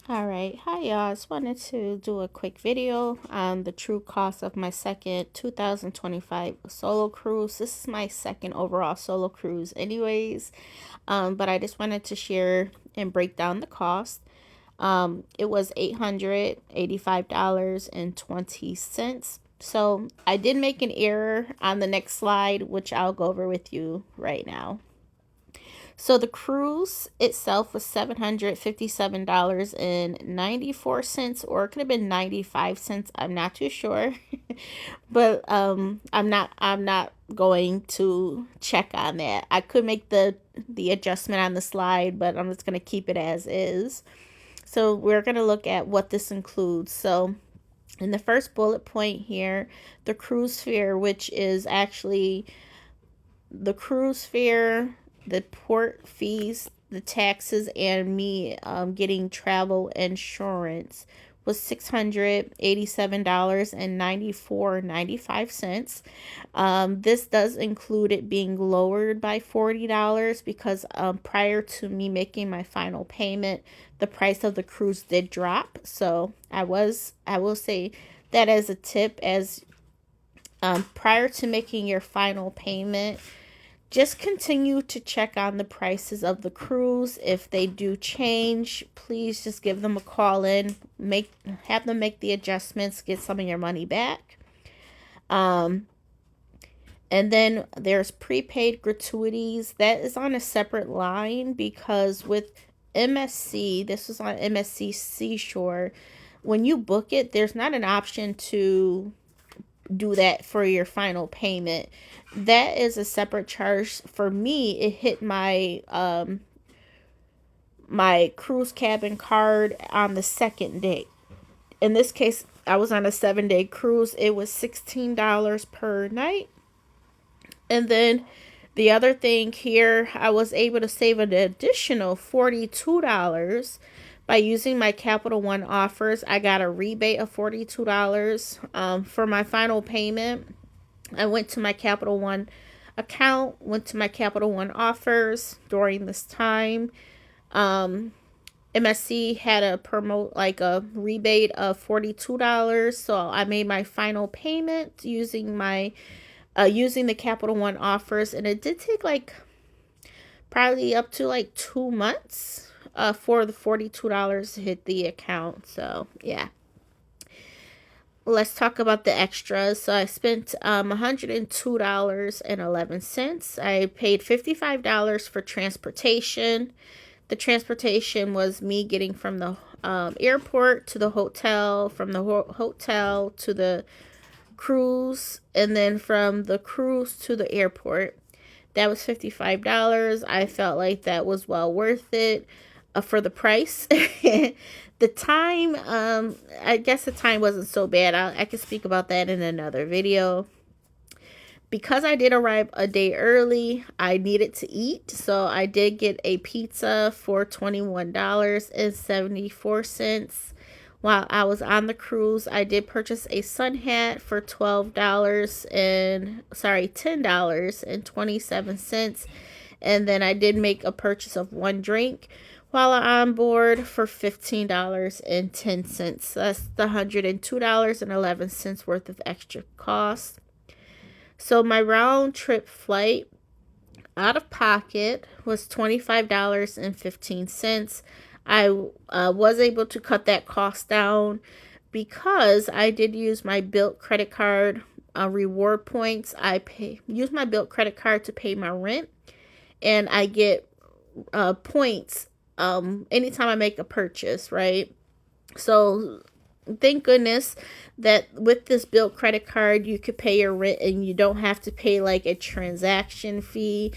Alright, hi y'all. I just wanted to do a quick video on the true cost of my second 2025 solo cruise. This is my second overall solo cruise anyways, but I just wanted to share and break down the cost. It was $885.20. So I did make an error on the next slide, which I'll go over with you right now. So the cruise itself was $757.94, or it could have been 95 cents. I'm not too sure. But I'm not going to check on that. I could make the adjustment on the slide, but I'm just gonna keep it as is. So we're gonna look at what this includes. So in the first bullet point here, the cruise fare, which is actually the cruise fare, the port fees, the taxes, and me getting travel insurance was $687.95. This does include it being lowered by $40 because prior to me making my final payment, the price of the cruise did drop. So I will say that as a tip, as prior to making your final payment, just continue to check on the prices of the cruise. If they do change, please just give them a call in, have them make the adjustments, get some of your money back. And then there's prepaid gratuities. That is on a separate line because with MSC, this was on MSC Seashore, when you book it, there's not an option to do that for your final payment. That is a separate charge. For me, it hit my cruise cabin card on the second day. In this case, I was on a 7-day cruise. It was $16 per night. And then the other thing here, I was able to save an additional $42 by using my Capital One offers. I got a rebate of $42 for my final payment. I went to my Capital One account, went to my Capital One offers during this time. MSC had a promote, like a rebate of $42, so I made my final payment using my using the Capital One offers, and it did take like probably up to like 2 months for the $42 to hit the account. So yeah, let's talk about the extras. So I spent $102.11. I paid $55 for transportation. The transportation was me getting from the airport to the hotel, from the hotel to the cruise, and then from the cruise to the airport. That was $55. I felt like that was well worth it for the price. The time, I guess the time wasn't so bad. I could speak about that in another video. Because I did arrive a day early, I needed to eat. So I did get a pizza for $21.74. While I was on the cruise, I did purchase a sun hat for $10.27. And then I did make a purchase of one drink while on board for $15.10. That's the $102.11 worth of extra cost. So my round trip flight out of pocket was $25.15. I was able to cut that cost down because I did use my BILT credit card reward points. Use my BILT credit card to pay my rent, and I get points anytime I make a purchase, right? So thank goodness that with this BILT credit card, you could pay your rent and you don't have to pay like a transaction fee.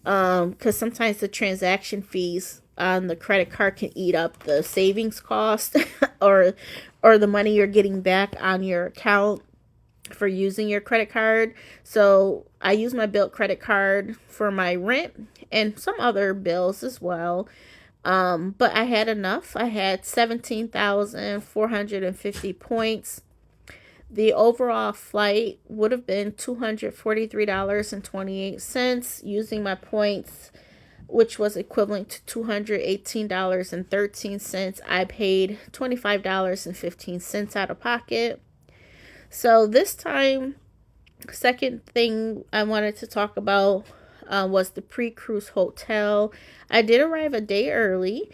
Because sometimes the transaction fees on the credit card can eat up the savings cost or the money you're getting back on your account for using your credit card. So I use my BILT credit card for my rent and some other bills as well. But I had enough. I had 17,450 points. The overall flight would have been $243.28. Using my points which was equivalent to $218.13. I paid $25.15 out of pocket. So this time, second thing I wanted to talk about was the pre-cruise hotel. I did arrive a day early,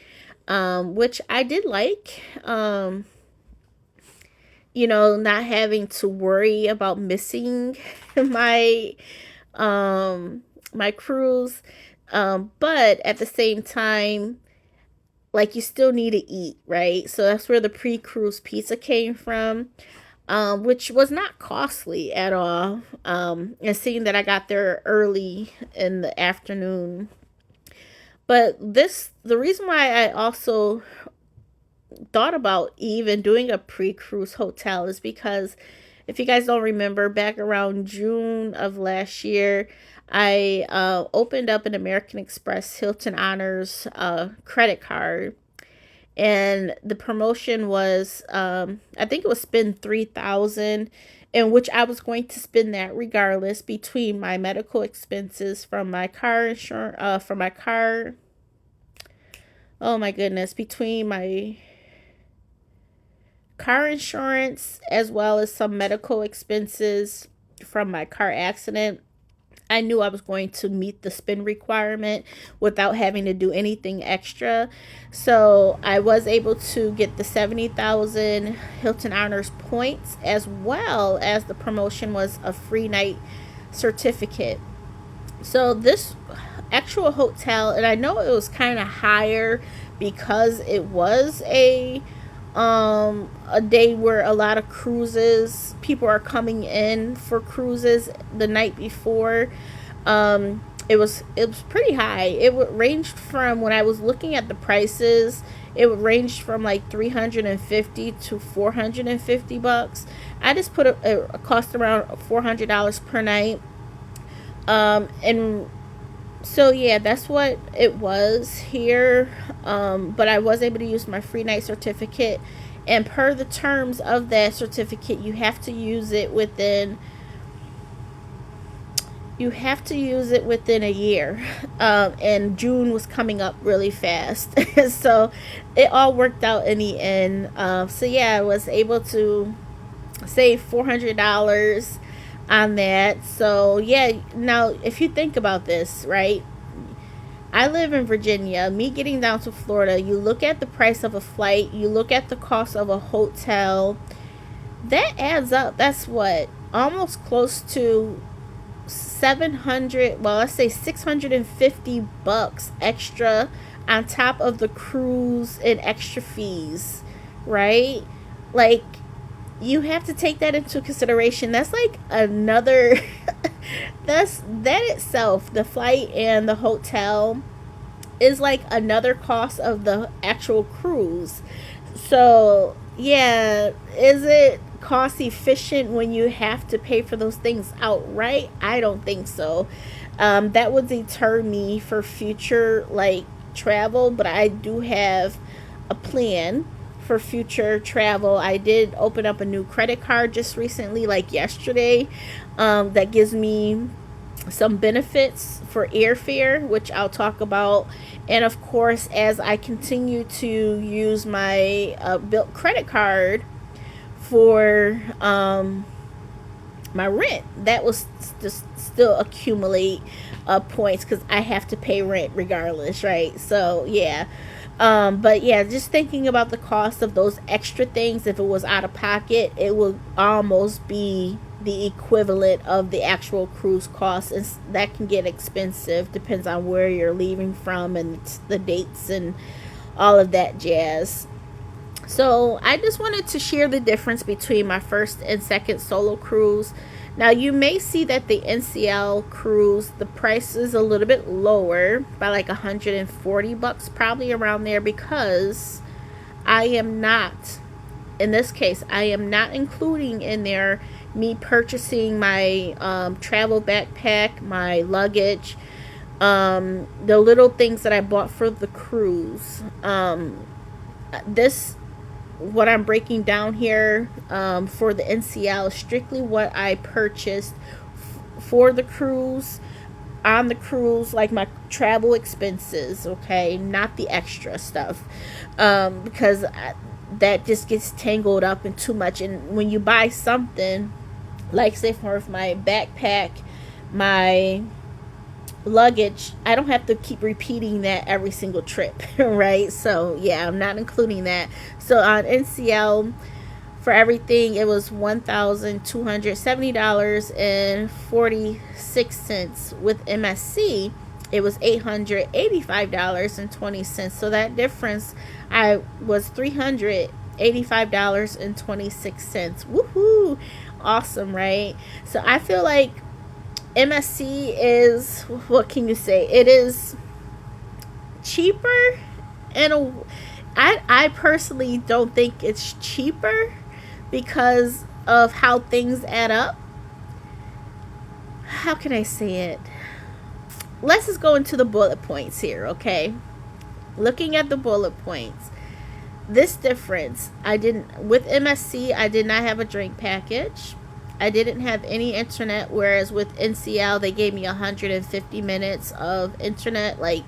which I did like. Not having to worry about missing my my cruise. But at the same time, like, you still need to eat, right? So that's where the pre-cruise pizza came from, which was not costly at all. And seeing that I got there early in the afternoon. But the reason why I also thought about even doing a pre-cruise hotel is because, if you guys don't remember, back around June of last year, I opened up an American Express Hilton Honors credit card, and the promotion was, I think it was spend 3,000, in which I was going to spend that regardless, between my medical expenses from my car insurance, oh my goodness, between my car insurance as well as some medical expenses from my car accident. I knew I was going to meet the spend requirement without having to do anything extra. So I was able to get the 70,000 Hilton Honors points, as well as the promotion was a free night certificate. So this actual hotel, and I know it was kind of higher because it was a day where a lot of people are coming in for cruises the night before. It was pretty high. It would ranged from, when I was looking at the prices, it would range from like 350 to 450 bucks. I just put a cost around $400 per night. And so yeah, that's what it was here. But I was able to use my free night certificate, and per the terms of that certificate, you have to use it within a year. And June was coming up really fast. So it all worked out in the end. So yeah, I was able to save $400 on that. So yeah, now if you think about this, right? I live in Virginia. Me getting down to Florida, you look at the price of a flight, you look at the cost of a hotel, that adds up. That's what, almost close to 700, well, let's say 650 bucks extra on top of the cruise and extra fees, right? Like, you have to take that into consideration. That's like another that itself, the flight and the hotel, is like another cost of the actual cruise. So yeah, is it cost efficient when you have to pay for those things outright? I don't think so. That would deter me for future like travel, but I do have a plan for future travel. I did open up a new credit card just recently, like yesterday, that gives me some benefits for airfare, which I'll talk about. And of course, as I continue to use my BILT credit card for my rent, that will just still accumulate points, because I have to pay rent regardless, right? So yeah. But yeah, just thinking about the cost of those extra things, if it was out of pocket, it would almost be the equivalent of the actual cruise cost, and that can get expensive. Depends on where you're leaving from and the dates and all of that jazz. So I just wanted to share the difference between my first and second solo cruise. Now you may see that the NCL cruise, the price is a little bit lower by like 140 bucks, probably around there, because I am not, in this case, I am not including in there me purchasing my travel backpack, my luggage, the little things that I bought for the cruise. What I'm breaking down here for the NCL is strictly what I purchased for the cruise, on the cruise, like my travel expenses, okay, not the extra stuff, because that just gets tangled up in too much. And when you buy something, like say for my backpack, my luggage, I don't have to keep repeating that every single trip, right? So yeah, I'm not including that. So on NCL, for everything, it was $1,270.46. With MSC, it was $885.20. So that difference, I was $385.26. Woohoo! Awesome, right? So I feel like MSC is, what can you say? It is cheaper, and I personally don't think it's cheaper because of how things add up. How can I say it? Let's just go into the bullet points here, okay? Looking at the bullet points, this difference, I didn't, with MSC, I did not have a drink package. I didn't have any internet, whereas with NCL, they gave me 150 minutes of internet. Like,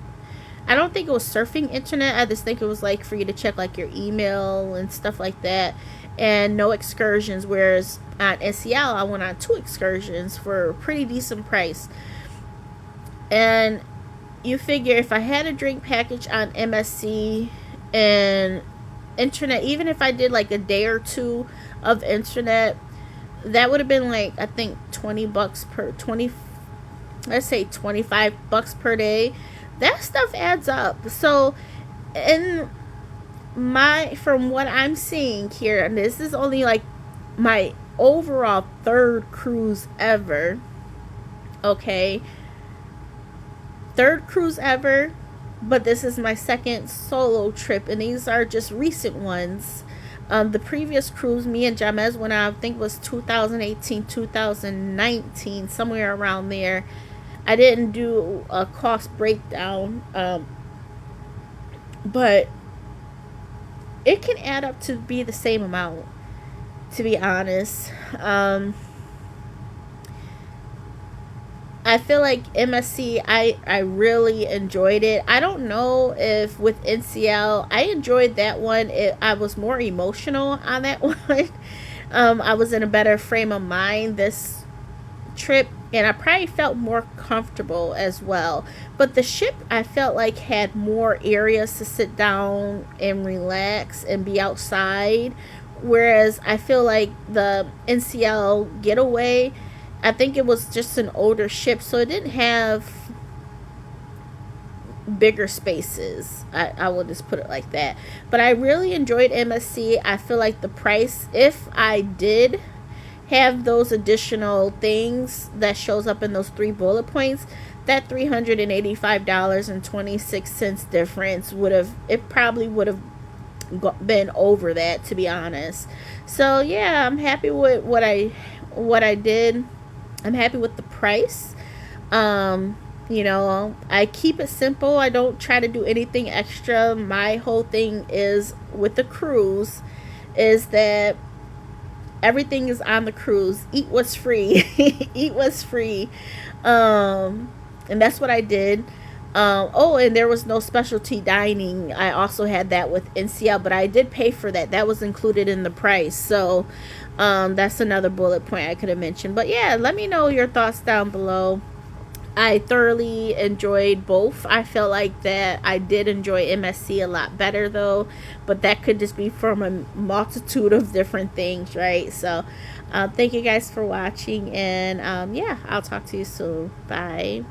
I don't think it was surfing internet. I just think it was like for you to check like your email and stuff like that. And no excursions, whereas on NCL, I went on 2 excursions for a pretty decent price. And you figure if I had a drink package on MSC and internet, even if I did like a day or two of internet, that would have been like, I think $20 per 20, let's say $25 per day. That stuff adds up. So in my, from what I'm seeing here, and this is only like my overall 3rd cruise ever, okay, 3rd cruise ever, but this is my 2nd solo trip, and these are just recent ones. The previous cruise me and Jamez went on, I think was 2018, 2019, somewhere around there. I didn't do a cost breakdown, but it can add up to be the same amount, to be honest. I feel like MSC, I really enjoyed it. I don't know if with NCL, I enjoyed that one. I was more emotional on that one. I was in a better frame of mind this trip, and I probably felt more comfortable as well. But the ship, I felt like, had more areas to sit down and relax and be outside, whereas I feel like the NCL Getaway, I think it was just an older ship, so it didn't have bigger spaces. I will just put it like that. But I really enjoyed MSC. I feel like the price, if I did have those additional things that shows up in those 3 bullet points, that $385.26 difference would have, it probably would have been over that, to be honest. So yeah, I'm happy with what I did. I'm happy with the price. You know, I keep it simple. I don't try to do anything extra. My whole thing is with the cruise is that everything is on the cruise. Eat what's free. Eat what's free. And that's what I did. Oh, and there was no specialty dining. I also had that with NCL, but I did pay for that. That was included in the price. So that's another bullet point I could have mentioned. But yeah, let me know your thoughts down below. I thoroughly enjoyed both. I felt like that I did enjoy MSC a lot better though, but that could just be from a multitude of different things, right? So thank you guys for watching, and yeah, I'll talk to you soon. Bye.